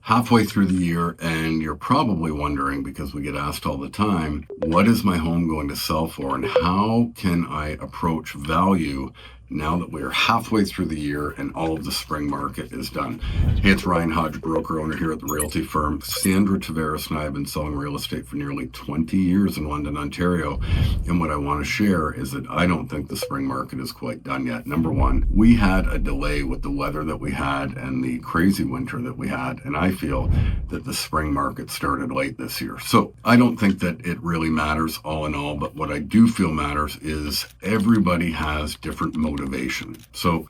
halfway through the year, and you're probably wondering, because we get asked all the time, what is my home going to sell for and how can I approach value now that we're halfway through the year and all of the spring market is done? Hey, it's Ryan Hodges, broker owner here at the Realty firm. Sandra, Tavares, and I have been selling real estate for nearly 20 years in London, Ontario. And what I want to share is that I don't think the spring market is quite done yet. Number one, we had a delay with the weather that we had and the crazy winter that we had. And I feel that the spring market started late this year. So I don't think that it really matters all in all. But what I do feel matters is everybody has different motivation. So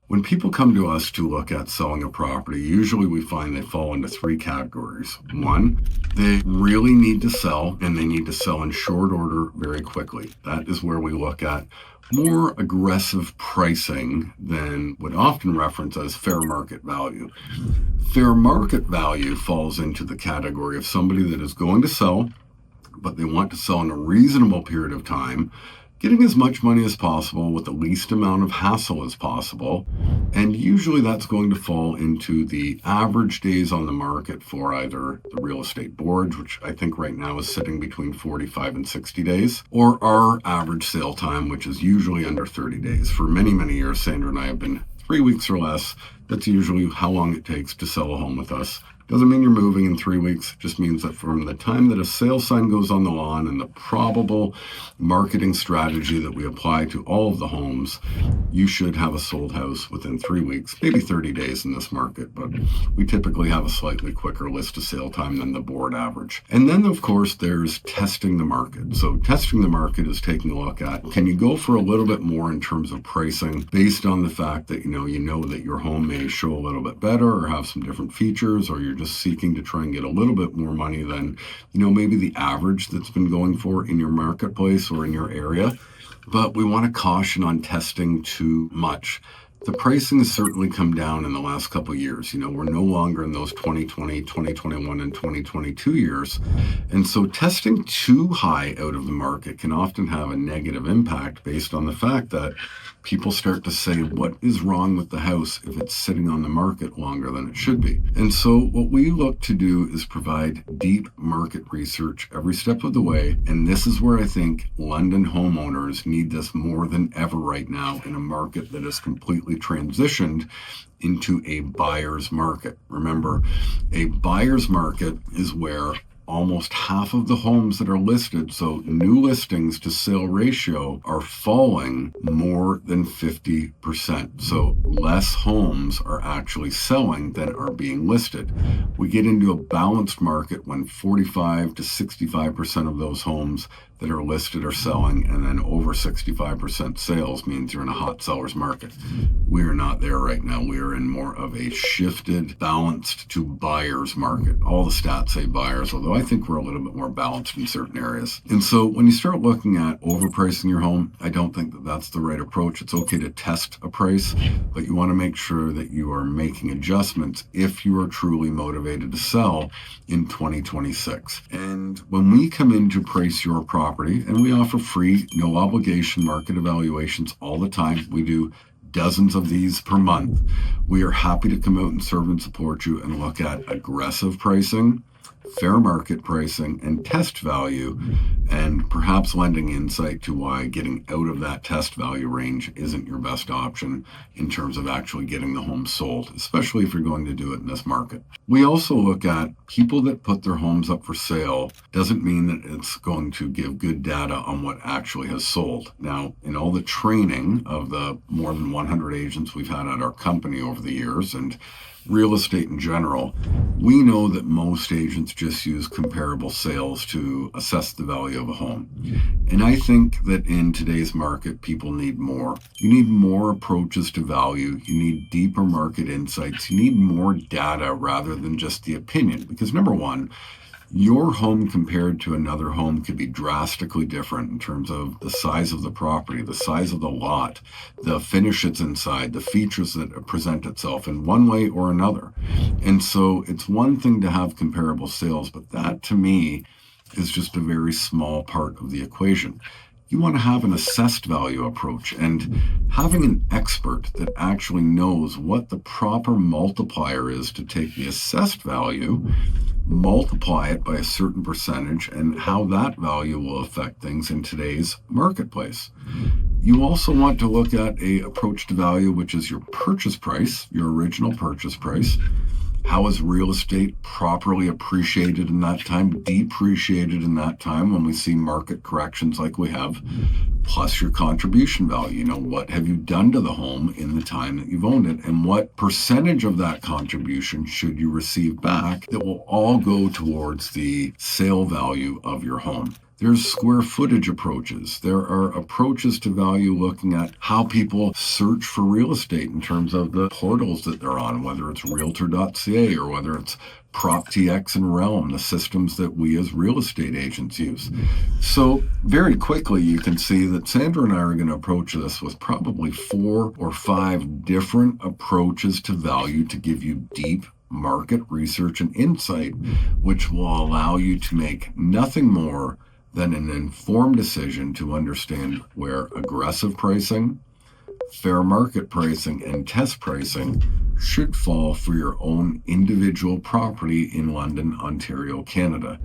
when people come to us to look at selling a property, usually we find they fall into three categories. One, they really need to sell, and they need to sell in short order very quickly. That is where we look at more aggressive pricing than would often reference as fair market value. Fair market value falls into the category of somebody that is going to sell, but they want to sell in a reasonable period of time, getting as much money as possible with the least amount of hassle as possible. And usually that's going to fall into the average days on the market for either the real estate boards, which I think right now is sitting between 45 and 60 days, or our average sale time, which is usually under 30 days. For many, many years, Sandra and I have been 3 weeks or less. That's usually how long it takes to sell a home with us. Doesn't mean you're moving in 3 weeks. It just means that from the time that a sale sign goes on the lawn and the probable marketing strategy that we apply to all of the homes, you should have a sold house within 3 weeks, maybe 30 days in this market. But we typically have a slightly quicker list to sale time than the board average. And then, of course, there's testing the market. So testing the market is taking a look at, can you go for a little bit more in terms of pricing based on the fact that you know that your home may show a little bit better or have some different features, or you're just seeking to try and get a little bit more money than, maybe the average that's been going for in your marketplace or in your area. But we want to caution on testing too much. The pricing has certainly come down in the last couple of years. We're no longer in those 2020, 2021, and 2022 years. And so testing too high out of the market can often have a negative impact based on the fact that people start to say, what is wrong with the house if it's sitting on the market longer than it should be? And so what we look to do is provide deep market research every step of the way. And this is where I think London homeowners need this more than ever right now in a market that is completely transitioned into a buyer's market. Remember, a buyer's market is where almost half of the homes that are listed, so new listings to sale ratio, are falling more than 50%. So less homes are actually selling than are being listed. We get into a balanced market when 45 to 65% of those homes that are listed are selling, and then over 65% sales means you're in a hot seller's market. We are not there right now. We are in more of a shifted, balanced to buyer's market. All the stats say buyers, although I think we're a little bit more balanced in certain areas. And so when you start looking at overpricing your home, I don't think that that's the right approach. It's okay to test a price, but you want to make sure that you are making adjustments if you are truly motivated to sell in 2026. And when we come in to price your property, and we offer free, no obligation market evaluations all the time. We do dozens of these per month. We are happy to come out and serve and support you and look at aggressive pricing, fair market pricing, and test value, and perhaps lending insight to why getting out of that test value range isn't your best option in terms of actually getting the home sold, especially if you're going to do it in this market. We also look at people that put their homes up for sale. Doesn't mean that it's going to give good data on what actually has sold. Now, in all the training of the more than 100 agents we've had at our company over the years, and real estate in general, we know that most agents just use comparable sales to assess the value of a home. And I think that in today's market, people need more. You need more approaches to value. You need deeper market insights. You need more data rather than just the opinion. Because number one, your home compared to another home could be drastically different in terms of the size of the property, the size of the lot, the finish that's inside, the features that present itself in one way or another. And so it's one thing to have comparable sales, but that to me is just a very small part of the equation. You want to have an assessed value approach, and having an expert that actually knows what the proper multiplier is to take the assessed value, multiply it by a certain percentage, and how that value will affect things in today's marketplace. You also want to look at an approach to value, which is your purchase price, your original purchase price. How is real estate properly appreciated in that time, depreciated in that time when we see market corrections like we have, plus your contribution value. What have you done to the home in the time that you've owned it, and what percentage of that contribution should you receive back that will all go towards the sale value of your home. There's square footage approaches. There are approaches to value looking at how people search for real estate in terms of the portals that they're on, whether it's realtor.ca or whether it's PropTX and Realm, the systems that we as real estate agents use. So very quickly, you can see that Sandra and I are going to approach this with probably 4 or 5 different approaches to value to give you deep market research and insight, which will allow you to make nothing more than an informed decision to understand where aggressive pricing, fair market pricing, and test pricing should fall for your own individual property in London, Ontario, Canada.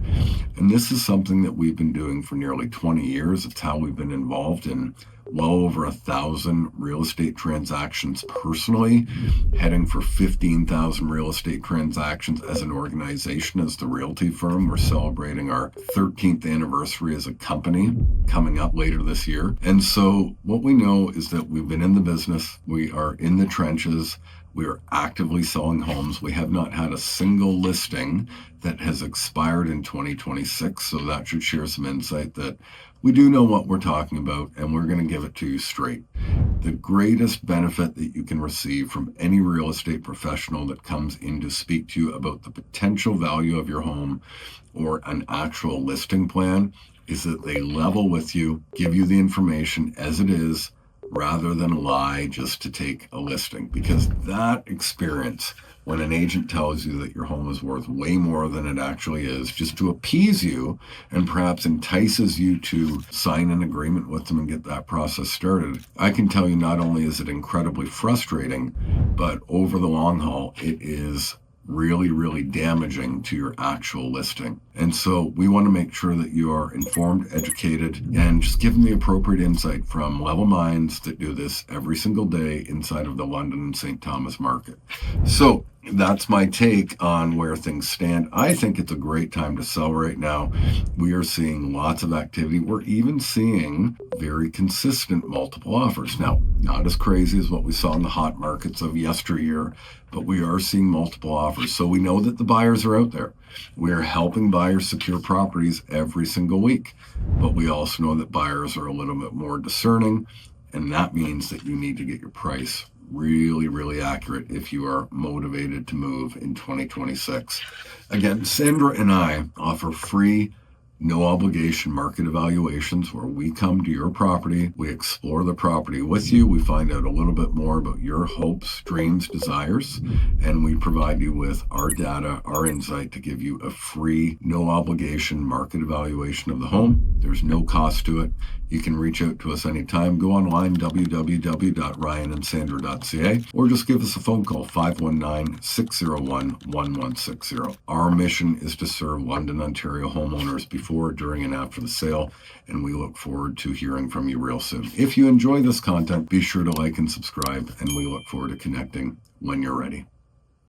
And this is something that we've been doing for nearly 20 years. It's how we've been involved in well over 1,000 real estate transactions personally, heading for 15,000 real estate transactions as an organization, as the Realty firm. We're celebrating our 13th anniversary as a company coming up later this year. And so what we know is that we've been in the business, we are in the trenches, we are actively selling homes. We have not had a single listing that has expired in 2026. So that should share some insight that we do know what we're talking about, and we're going to give it to you straight. The greatest benefit that you can receive from any real estate professional that comes in to speak to you about the potential value of your home or an actual listing plan is that they level with you, give you the information as it is, rather than lie just to take a listing. Because that experience, when an agent tells you that your home is worth way more than it actually is, just to appease you and perhaps entices you to sign an agreement with them and get that process started, I can tell you not only is it incredibly frustrating, but over the long haul, it is really, really damaging to your actual listing. And so we want to make sure that you are informed, educated, and just given the appropriate insight from level minds that do this every single day inside of the London and St. Thomas market. So that's my take on where things stand. I think it's a great time to sell right now. We are seeing lots of activity. We're even seeing very consistent multiple offers. Now, not as crazy as what we saw in the hot markets of yesteryear, but we are seeing multiple offers. So we know that the buyers are out there. We are helping buyers secure properties every single week, but we also know that buyers are a little bit more discerning, and that means that you need to get your price really, really accurate if you are motivated to move in 2026. Again, Sandra and I offer free, no obligation market evaluations where we come to your property, we explore the property with you, we find out a little bit more about your hopes, dreams, desires, and we provide you with our data, our insight to give you a free, no obligation market evaluation of the home. There's no cost to it. You can reach out to us anytime. Go online, www.ryanandsandra.ca, or just give us a phone call, 519-601-1160. Our mission is to serve London, Ontario homeowners before, during, and after the sale, and we look forward to hearing from you real soon. If you enjoy this content, be sure to like and subscribe, and we look forward to connecting when you're ready.